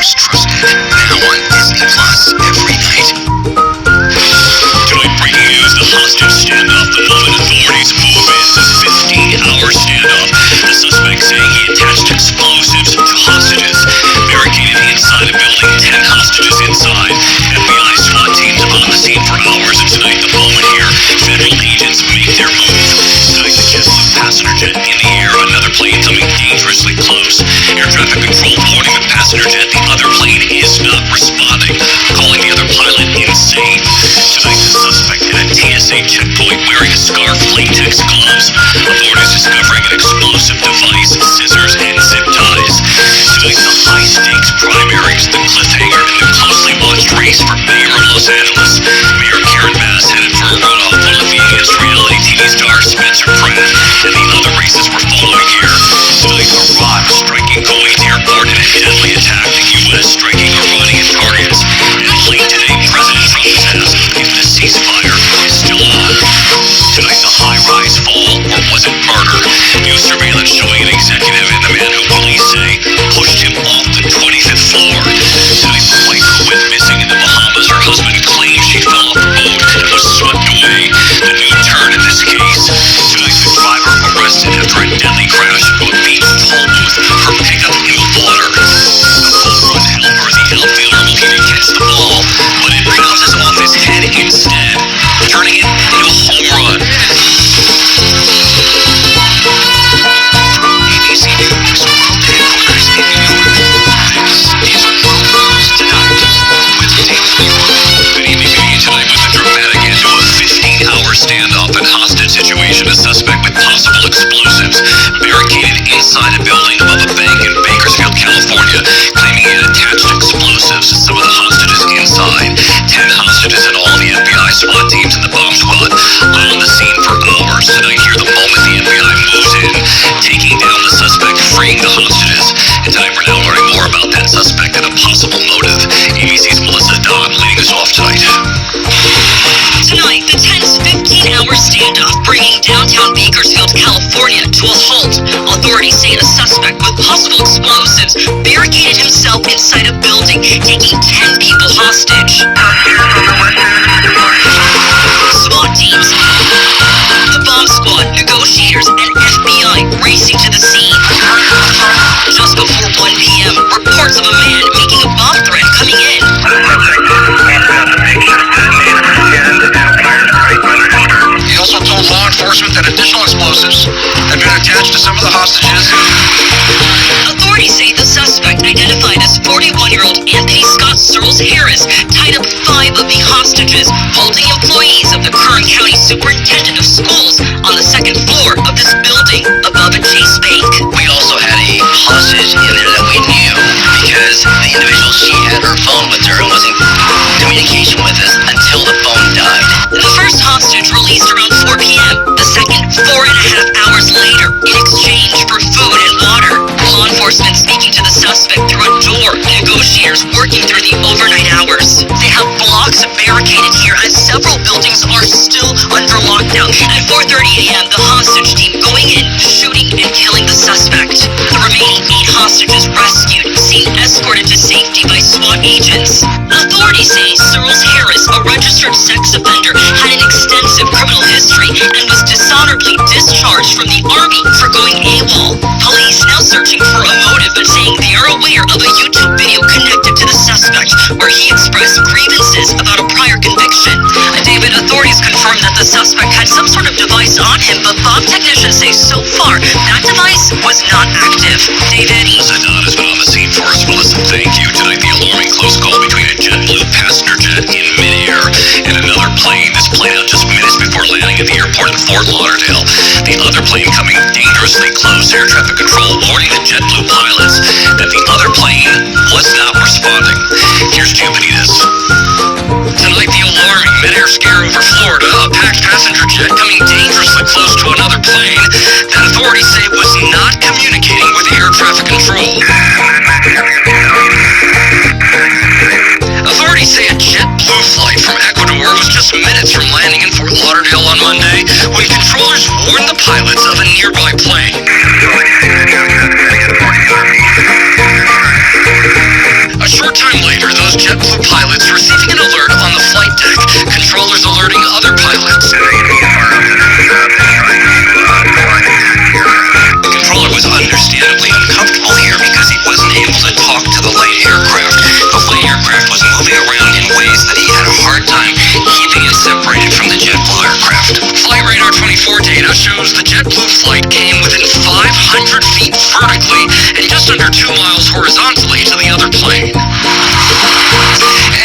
most trusted. Now on Disney Plus every night. Tonight, breaking news: the hostage standoff. The moment authorities move in, the 15-hour standoff. The suspect saying he attached explosives to hostages. Barricaded inside a building, 10 hostages inside. FBI SWAT teams on the scene for hours, and tonight the moment here, federal agents make their move. Tonight the JetBlue passenger jet in the air, another plane coming dangerously close. Air traffic control warning the passenger jet the other plane is not responding, calling the other pilot insane. Tonight the suspect at a TSA checkpoint wearing a scarf, latex gloves. Authorities discovering an explosive device, scissors, and zip ties. Tonight the high-stakes primaries, the cliffhanger, and the closely watched race for mayor of Los Angeles. Mayor Karen Bass headed for a runoff, one looking against reality TV star Spencer Pratt, and the other races we're following here. Tonight Iraq striking Kuwait airport in a deadly attack. The U.S. striking Iranian targets. And late today, President Trump has asked if the ceasefire is still on. Tonight the high-rise fall, or was it murder? New surveillance showing an executive and the man who police say pushed him off the 25th floor. Tonight the wife who went missing in the Bahamas. Her husband claims she fell off the boat and was swept away. The new turn in this case. Tonight the driver arrested after a deadly crash into a beach toll booth. Her pickup in the water. A home run helper, the outfielder looking to catch the ball, but it bounces off his head instead, turning it into a home run. ABC News World Headquarters in New York. This is World News Tonight with David York. Good evening, media tonight with a dramatic end to a 15-hour standoff and hostage situation. A suspect with possible explosives barricaded inside a building above a bank in Bakersfield, California, claiming he had attached explosives to some of the hostages inside. 10 hostages and all the FBI SWAT teams and the bomb squad on the scene for hours. Tonight, hear the moment the FBI moves in, taking down the suspect, freeing the hostages. And tonight, we're now learning more about that suspect and a possible motive. ABC's Melissa Don leading us off tonight. Tonight, the tense 15-hour standoff bringing downtown Bakersfield, California to a halt. Authorities say a suspect with possible explosives barricaded himself inside a building, taking 10 people hostage. SWAT teams, the bomb squad, negotiators, and FBI racing to the scene. Just before 1 p.m., reports of a man making a bomb threat coming in. He also told law enforcement that additional explosives had been attached to some of the hostages. Authorities say the suspect, identified as 41-year-old Anthony Scott Searles Harris, tied up 5 of the hostages, holding employees of the Kern County Superintendent of Schools on the second floor of this building above a Chase Bank. We also had a hostage in there that we knew because the individual, she had her phone with her and was in communication with us until the phone died. The first hostage released around 4 p.m., the second 4.5 hours later in exchange for food and water. Law enforcement speaking to the suspect through a door, negotiators working through the overnight hours. They have blocks barricaded here as several buildings are still under lockdown. At 4:30 a.m., the hostage team going in, shooting and killing the suspect. The remaining 8 hostages rescued, seen escorted to safety by SWAT agents. Authorities say Searles Harris, a registered sex offender, had an extensive criminal history and was dishonorably discharged from the Army for going AWOL. Police now searching for a motive, but saying they are aware of a YouTube video connected to the suspect where he expressed grievances about a prior conviction. David, authorities confirmed that the suspect had some sort of device on him, but bomb technicians say so far that device was not active. David? Saddam has been on the scene for us. Melissa, thank you. Tonight, the alarming close call between a JetBlue passenger jet in midair and another plane. This played out just minutes before landing at the airport in Fort Lauderdale. The other plane coming dangerously close. Air traffic control warning the JetBlue pilots that the other plane was not responding. Here's Jim Benitez. Tonight, the alarming mid-air scare over Florida. A packed passenger jet coming dangerously close to another plane that authorities say was not communicating with air traffic control. Authorities say a JetBlue flight from Ecuador was just minutes from landing in Fort Lauderdale on Monday when controllers warned the pilots of a nearby plane. short time later, those JetBlue pilots receiving an alert on the flight deck, controllers alerting other pilots. The controller was understandably uncomfortable here because he wasn't able to talk to the light aircraft. The light aircraft was moving around in ways that he had a hard time keeping it separated from the JetBlue aircraft. Flight Radar 24 data shows the JetBlue flight came within 500 feet vertically and just under 2 miles horizontally to the other plane.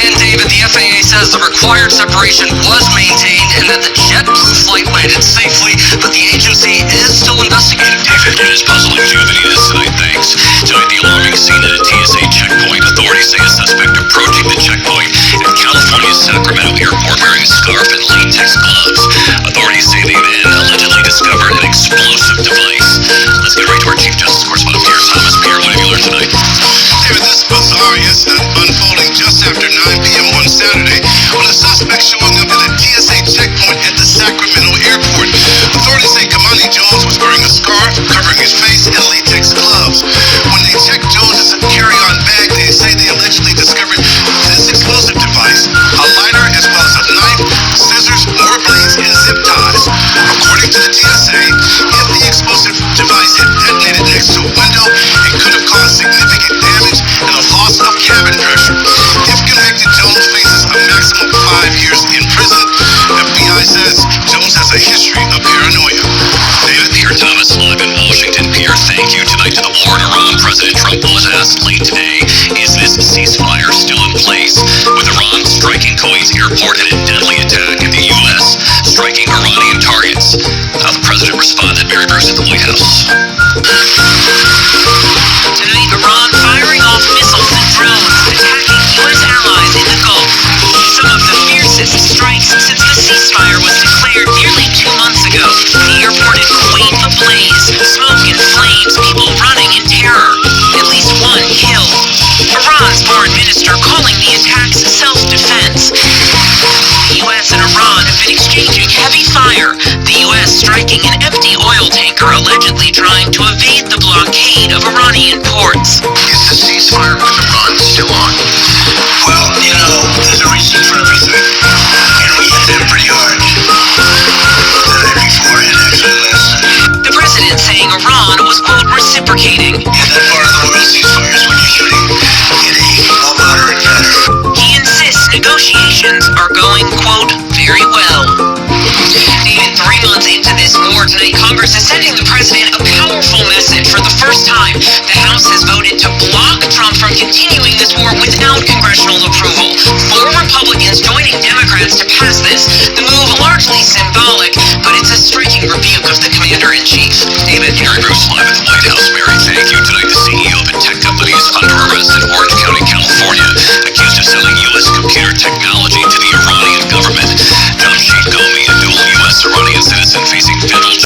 And David, the FAA says the required separation was maintained and that the JetBlue flight landed safely, but the agency is still investigating. David, it is puzzling too that he is tonight, thanks. Tonight, the alarming scene at a TSA checkpoint. Authorities say a suspect approaching the checkpoint at California's Sacramento airport wearing a scarf and latex gloves. Authorities say they then allegedly discovered an explosive device. Let's get right to our Chief Justice correspondent, Pierre Thomas. Pierre, what have you learned tonight? David, this bizarre incident unfolding just after 9 p.m. on Saturday when a suspect showing up at a TSA checkpoint at the Sacramento airport. Authorities say Kamani Jones was wearing a scarf covering his face and latex gloves. When they checked Jones's carry-on bag, they say they allegedly discovered this explosive device, a lighter as well as a knife, scissors, more blades, and zip ties. According to the TSA, if the explosive device had detonated next to a window, it could have caused significant damage and a loss of cabin pressure. If convicted, Jones faces a maximum of 5 years in prison. FBI says Jones has a history of paranoia. David, Pierre Thomas, live in Washington. Pierre, thank you. Tonight to the war in Iran, President Trump was asked late today, is this ceasefire still in place? With Iran striking Kuwait's airport in a deadly attack and the U.S. striking Iranian targets. How the president responded, Mary Bruce at the White House. Tonight, Iran firing off missiles and drones, attacking U.S. allies in the Gulf. Some of the fiercest strikes since the ceasefire was declared nearly 2 months ago. The airport in Kuwait ablaze, smoke and flames, people running in terror. At least 1 killed. Iran's foreign minister calling the attacks self-defense. The U.S. and Iran have been exchanging heavy fire. The U.S. striking an empty oil tanker allegedly trying to evade the blockade of Iranian ports. Is the ceasefire with Iran still on? Well, you know, there's a reason for everything. And we hit them pretty hard. The night before and actually last night. The president saying Iran was, quote, reciprocating. In that part of the world, ceasefires when you're shooting in a moderate manner. He insists negotiations are going, quote, very well. David, 3 months into this war tonight, Congress is sending the president a powerful message. For the first time, the House has voted to block Trump from continuing this war without congressional approval. 4 Republicans joining Democrats to pass this. The move largely symbolic, but it's a striking rebuke of the commander-in-chief. David, Mary Bruce, live